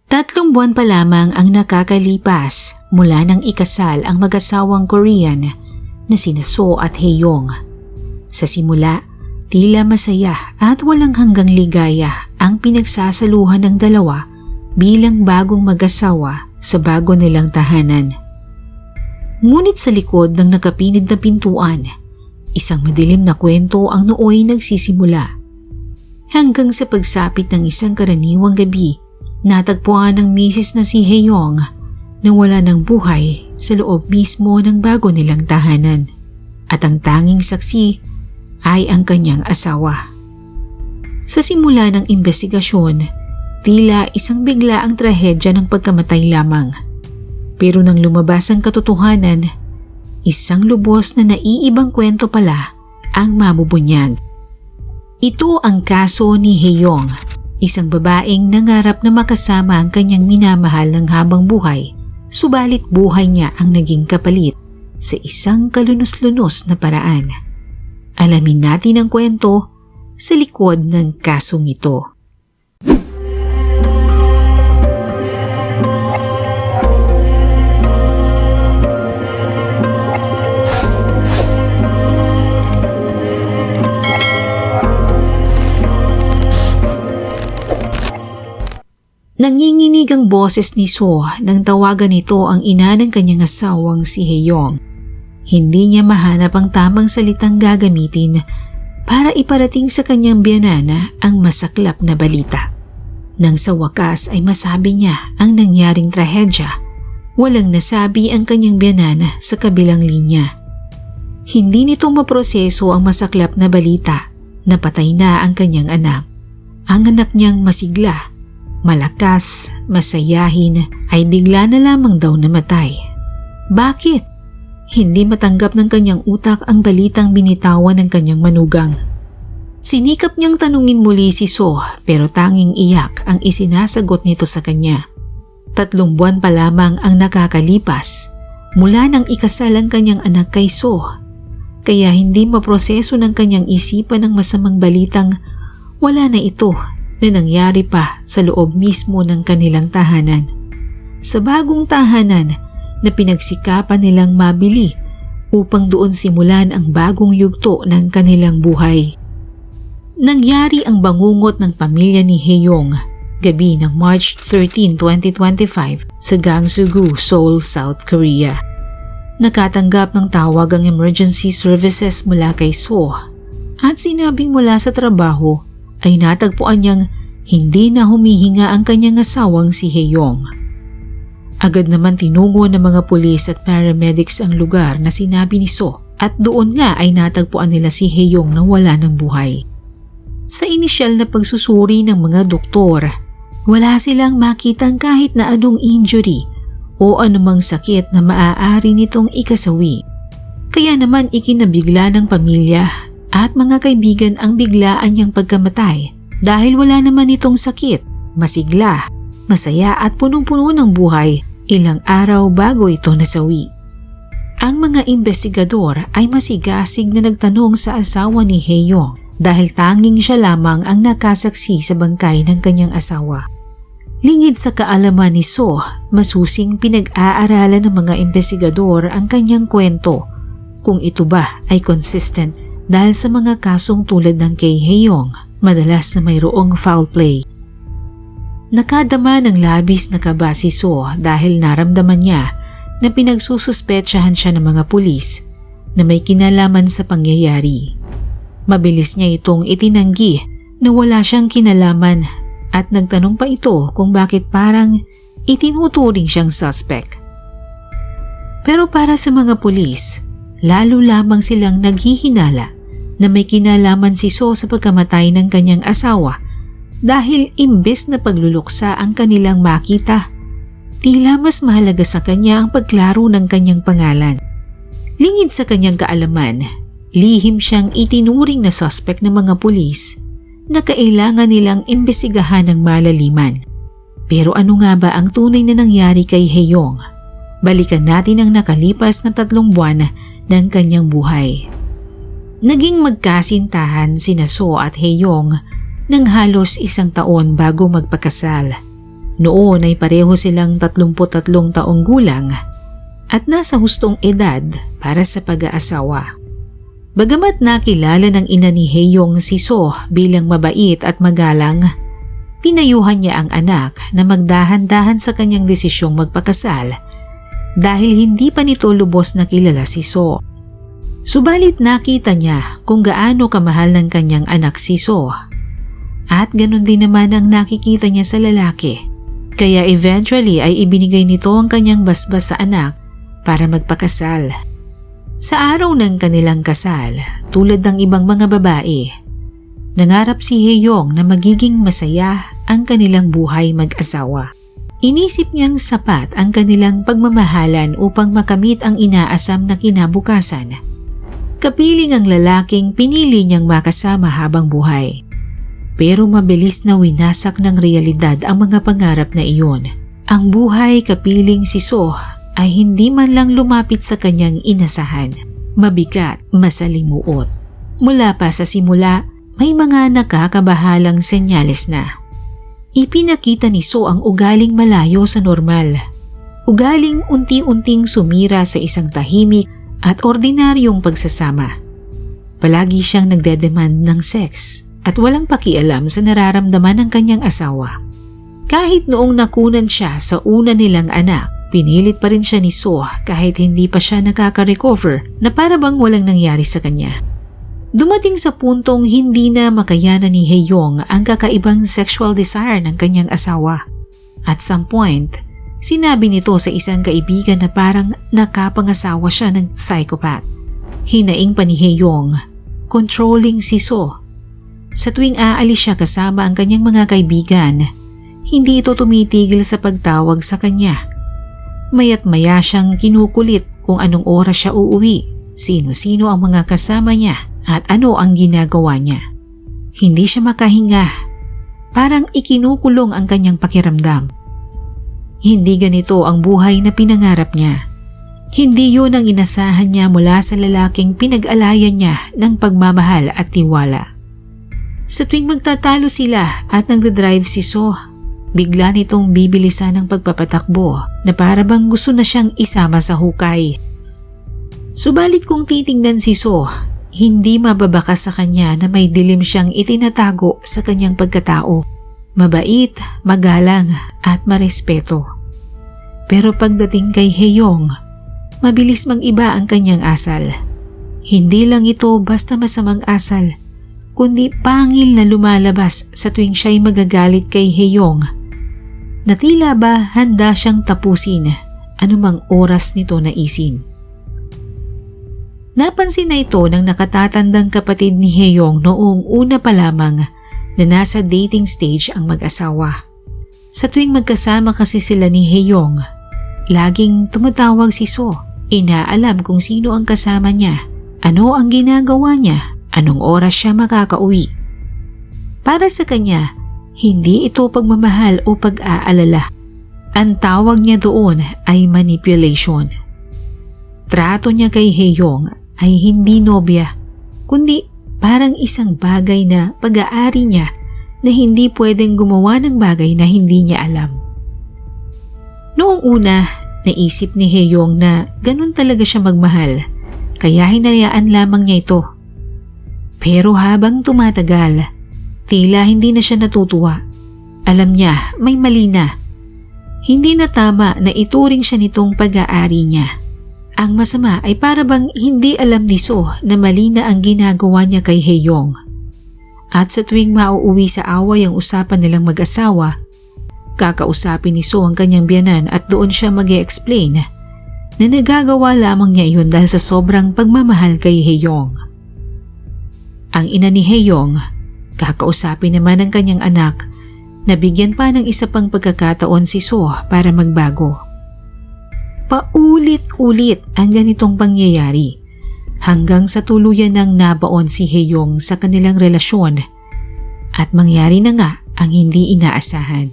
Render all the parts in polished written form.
3 buwan pa lamang ang nakakalipas mula nang ikasal ang mag-asawang Korean na sina So at Hae-young. Sa simula, tila masaya at walang hanggang ligaya ang pinagsasaluhan ng dalawa bilang bagong mag-asawa sa bago nilang tahanan. Ngunit sa likod ng nakapinid na pintuan, isang madilim na kwento ang nooy nagsisimula. Hanggang sa pagsapit ng isang karaniwang gabi, natagpuan ng misis na si Hae-young na wala ng buhay sa loob mismo ng bago nilang tahanan. At ang tanging saksi ay ang kanyang asawa. Sa simula ng investigasyon, tila isang bigla ang trahedya ng pagkamatay lamang. Pero nang lumabas ang katotohanan, isang lubos na naiibang kwento pala ang mabubunyag. Ito ang kaso ni Hae-young, isang babaeng nangarap na makasama ang kanyang minamahal ng habang buhay, subalit buhay niya ang naging kapalit sa isang kalunos-lunos na paraan. Alamin natin ang kwento sa likod ng kasong ito. Nanginginig ang boses ni So nang tawagan nito ang ina ng kanyang asawang si Hae-young. Hindi niya mahanap ang tamang salitang gagamitin para iparating sa kanyang biyanana ang masaklap na balita. Nang sa wakas ay masabi niya ang nangyaring trahedya, walang nasabi ang kanyang biyanana sa kabilang linya. Hindi nito maproseso ang masaklap na balita na patay na ang kanyang anak. Ang anak niyang masigla, malakas, masayahin ay bigla na lamang daw namatay. Bakit? Hindi matanggap ng kanyang utak ang balitang binitawan ng kanyang manugang. Sinikap niyang tanungin muli si So pero tanging iyak ang isinasagot nito sa kanya. 3 buwan pa lamang ang nakakalipas mula nang ikasal ang kanyang anak kay So, kaya hindi maproseso ng kanyang isipan ang masamang balitang wala na ito na nangyari pa sa loob mismo ng kanilang tahanan. Sa bagong tahanan na pinagsikapan nilang mabili upang doon simulan ang bagong yugto ng kanilang buhay. Nangyari ang bangungot ng pamilya ni Hae-young gabi ng March 13, 2025 sa Gangsu-gu, Seoul, South Korea. Nakatanggap ng tawag ang emergency services mula kay So at sinabing mula sa trabaho ay natagpuan niyang hindi na humihinga ang kanyang asawang si Hae-young. Agad naman tinungo ng mga pulis at paramedics ang lugar na sinabi ni So at doon nga ay natagpuan nila si Hae-young na wala ng buhay. Sa inisyal na pagsusuri ng mga doktor, wala silang makitang kahit na anong injury o anumang sakit na maaari nitong ikasawi. Kaya naman ikinabigla ng pamilya at mga kaibigan ang biglaan niyang pagkamatay dahil wala naman itong sakit, masigla, masaya at punong-puno ng buhay ilang araw bago ito nasawi. Ang mga investigador ay masigasig na nagtanong sa asawa ni Hae-young dahil tanging siya lamang ang nakasaksi sa bangkay ng kanyang asawa. Lingid sa kaalaman ni So, masusing pinag-aaralan ng mga investigador ang kanyang kwento kung ito ba ay consistent dahil sa mga kasong tulad ng kay Hae-young, madalas na mayroong foul play. Nakadama ng labis na kaba si So dahil naramdaman niya na pinagsususpetsahan siya ng mga pulis na may kinalaman sa pangyayari. Mabilis niya itong itinanggi na wala siyang kinalaman at nagtanong pa ito kung bakit parang itinuturing siyang suspect. Pero para sa mga pulis, lalo lamang silang naghihinala na may kinalaman si So sa pagkamatay ng kanyang asawa dahil imbes na pagluluksa ang kanilang makita, tila mas mahalaga sa kanya ang pagklaro ng kanyang pangalan. Lingid sa kanyang kaalaman, lihim siyang itinuring na suspect ng mga pulis na kailangan nilang imbestigahan ng malaliman. Pero ano nga ba ang tunay na nangyari kay Hae-young? Balikan natin ang nakalipas na 3 buwan ng kanyang buhay. Naging magkasintahan sina So at Hae-young ng halos 1 taon bago magpakasal. Noon ay pareho silang 33 taong gulang at nasa hustong edad para sa pag-aasawa. Bagamat nakilala ng ina ni Hae-yong si So bilang mabait at magalang, pinayuhan niya ang anak na magdahan-dahan sa kanyang desisyong magpakasal dahil hindi pa nito lubos na kilala si So. Subalit nakita niya kung gaano kamahal ng kanyang anak si So at ganun din naman ang nakikita niya sa lalaki. Kaya eventually ay ibinigay nito ang kanyang basbas sa anak para magpakasal. Sa araw ng kanilang kasal, tulad ng ibang mga babae, nangarap si Hae-yong na magiging masaya ang kanilang buhay mag-asawa. Inisip niyang sapat ang kanilang pagmamahalan upang makamit ang inaasam na kinabukasan. Kapiling ang lalaking pinili niyang makasama habang buhay. Pero mabilis na winasak ng realidad ang mga pangarap na iyon. Ang buhay kapiling si So ay hindi man lang lumapit sa kanyang inasahan. Mabigat, masalimuot. Mula pa sa simula, may mga nakakabahalang senyales na. Ipinakita ni So ang ugaling malayo sa normal. Ugaling unti-unting sumira sa isang tahimik at ordinaryong pagsasama. Palagi siyang nagdedemand ng sex at walang pakialam sa nararamdaman ng kanyang asawa. Kahit noong nakunan siya sa una nilang anak, pinilit pa rin siya ni So kahit hindi pa siya nakaka-recover na para bang walang nangyari sa kanya. Dumating sa puntong hindi na makayanan ni Hae-yong ang kakaibang sexual desire ng kanyang asawa. At some point, sinabi nito sa isang kaibigan na parang nakapangasawa siya ng psychopath. Hinaing pa ni Hae-yong, controlling si So. Sa tuwing aalis siya kasama ang kanyang mga kaibigan, hindi ito tumitigil sa pagtawag sa kanya. Maya't maya siyang kinukulit kung anong oras siya uuwi, sino-sino ang mga kasama niya at ano ang ginagawa niya. Hindi siya makahinga, parang ikinukulong ang kanyang pakiramdam. Hindi ganito ang buhay na pinangarap niya. Hindi yun ang inasahan niya mula sa lalaking pinag-alayan niya ng pagmamahal at tiwala. Sa tuwing magtatalo sila at nagdadrive si So, bigla nitong bibilisan ng pagpapatakbo na para bang gusto na siyang isama sa hukay. Subalit kung titingnan si So, hindi mababakas sa kanya na may dilim siyang itinatago sa kanyang pagkatao. Mabait, magalang at marespeto. Pero pagdating kay Hae-yong, mabilis mang-iba ang kanyang asal. Hindi lang ito basta masamang asal, kundi pangil na lumalabas sa tuwing siya'y magagalit kay Hae-yong, na tila ba handa siyang tapusin anumang oras nito naisin. Napansin na ito ng nakatatandang kapatid ni Hae-yong noong una pa lamang na nasa dating stage ang mag-asawa. Sa tuwing magkasama kasi sila ni Hae-yong, laging tumatawag si So. Inaalam kung sino ang kasama niya, ano ang ginagawa niya, anong oras siya makakauwi. Para sa kanya, hindi ito pagmamahal o pag-aalala. Ang tawag niya doon ay manipulation. Trato niya kay Hae-yong ay hindi nobya, kundi parang isang bagay na pag-aari niya na hindi pwedeng gumawa ng bagay na hindi niya alam. Noong una, naisip ni Hae-yong na ganun talaga siya magmahal, kaya hinayaan lamang niya ito. Pero habang tumatagal, tila hindi na siya natutuwa. Alam niya may mali na. Hindi na tama na ituring siya nitong pag-aari niya. Ang masama ay para bang hindi alam ni So na mali na ang ginagawa niya kay Hae-yong. At sa tuwing mauuwi sa away ang usapan nilang mag-asawa, kakausapin ni So ang kanyang biyanan at doon siya mag-e-explain na nagagawa lamang niya iyon dahil sa sobrang pagmamahal kay Hae-yong. Ang ina ni Hae-yong, kakausapin naman ang kanyang anak na bigyan pa ng isa pang pagkakataon si So para magbago. Paulit-ulit ang ganitong pangyayari hanggang sa tuluyan ng nabaon si Hae-yong sa kanilang relasyon at mangyari na nga ang hindi inaasahan.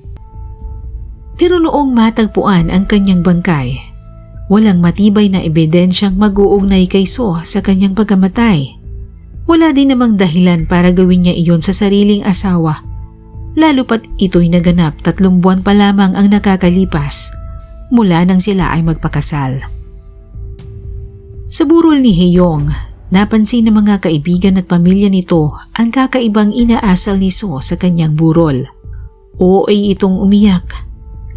Pero noong matagpuan ang kanyang bangkay, walang matibay na ebidensyang mag-uugnay kay So sa kanyang pagkamatay. Wala din namang dahilan para gawin niya iyon sa sariling asawa lalo pat ito'y naganap 3 buwan pa lamang ang nakakalipas mula nang sila ay magpakasal. Sa burol ni Hae-yong, napansin ng mga kaibigan at pamilya nito ang kakaibang inaasal ni So sa kanyang burol. Ay itong umiyak,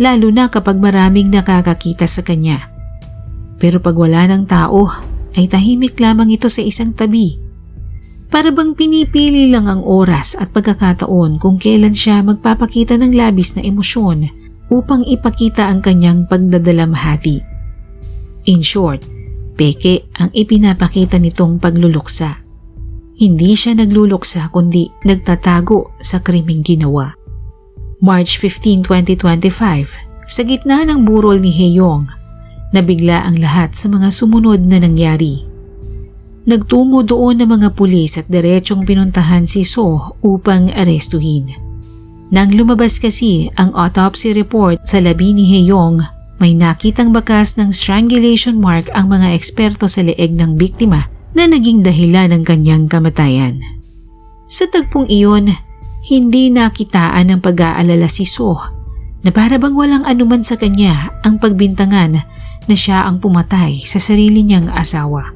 lalo na kapag maraming nakakakita sa kanya. Pero pag wala ng tao, ay tahimik lamang ito sa isang tabi. Para bang pinipili lang ang oras at pagkakataon kung kailan siya magpapakita ng labis na emosyon upang ipakita ang kanyang pagdadalamhati. In short, peke ang ipinapakita nitong pagluluksa. Hindi siya nagluluksa kundi nagtatago sa krimeng ginawa. March 15, 2025, sa gitna ng burol ni Hae-yong, nabigla ang lahat sa mga sumunod na nangyari. Nagtungo doon ng mga pulis at diretsong pinuntahan si So upang arestuhin. Nang lumabas kasi ang autopsy report sa labi ni Hae-yong, may nakitang bakas ng strangulation mark ang mga eksperto sa leeg ng biktima na naging dahilan ng kanyang kamatayan. Sa tagpong iyon, hindi nakitaan ng pag-aalala si So na para bang walang anuman sa kanya ang pagbintangan na siya ang pumatay sa sarili niyang asawa.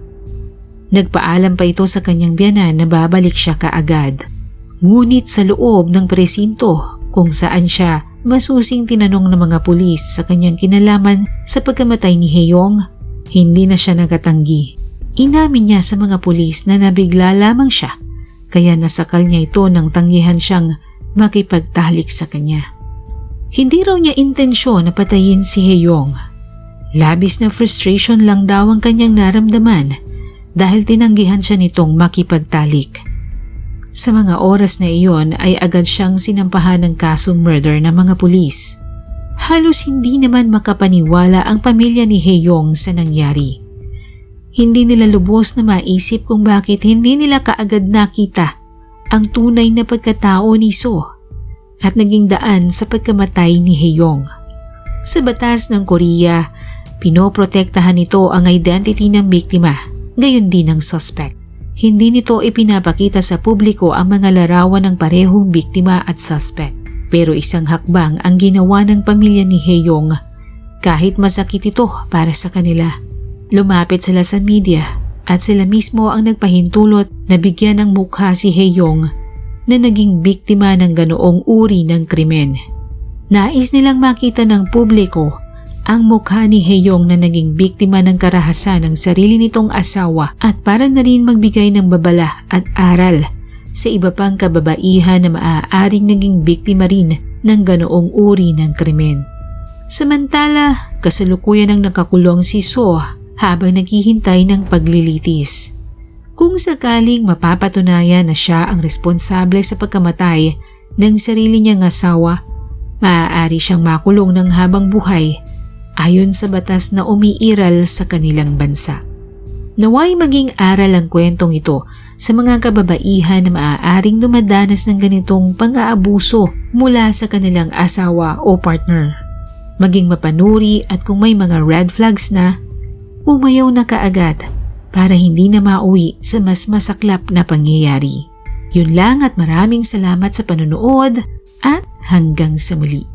Nagpaalam pa ito sa kanyang biyanan na babalik siya kaagad. Ngunit sa loob ng presinto kung saan siya masusing tinanong ng mga pulis sa kanyang kinalaman sa pagkamatay ni Hae-yong, hindi na siya nagatanggi. Inamin niya sa mga pulis na nabigla lamang siya, kaya nasakal niya ito nang tanggihan siyang makipagtalik sa kanya. Hindi raw niya intensyon na patayin si Hae-yong. Labis na frustration lang daw ang kanyang naramdaman dahil tinanggihan siya nitong makipagtalik. Sa mga oras na iyon ay agad siyang sinampahan ng kasong murder ng mga pulis. Halos hindi naman makapaniwala ang pamilya ni Hae-yong sa nangyari. Hindi nila lubos na maisip kung bakit hindi nila kaagad nakita ang tunay na pagkatao ni So at naging daan sa pagkamatay ni Hae-yong. Sa batas ng Korea, pinoprotektahan nito ang identity ng biktima, gayon din ng suspect. Hindi nito ipinapakita sa publiko ang mga larawan ng parehong biktima at suspect. Pero isang hakbang ang ginawa ng pamilya ni Hae-yong kahit masakit ito para sa kanila. Lumapit sila sa media at sila mismo ang nagpahintulot na bigyan ng mukha si Hae-yong na naging biktima ng ganoong uri ng krimen. Nais nilang makita ng publiko ang mukha ni Hae-yong na naging biktima ng karahasan ng sarili nitong asawa at para na rin magbigay ng babala at aral sa iba pang kababaihan na maaaring naging biktima rin ng ganoong uri ng krimen. Samantala, kasalukuyan ang nakakulong si So habang naghihintay ng paglilitis. Kung sakaling mapapatunayan na siya ang responsable sa pagkamatay ng sarili niyang asawa, maaari siyang makulong ng habang buhay ayon sa batas na umiiral sa kanilang bansa. Naway maging aral ang kwentong ito sa mga kababaihan na maaaring dumadanas ng ganitong pang-aabuso mula sa kanilang asawa o partner. Maging mapanuri at kung may mga red flags na, umayaw na kaagad para hindi na mauwi sa mas masaklap na pangyayari. Yun lang at maraming salamat sa panonood at hanggang sa muli.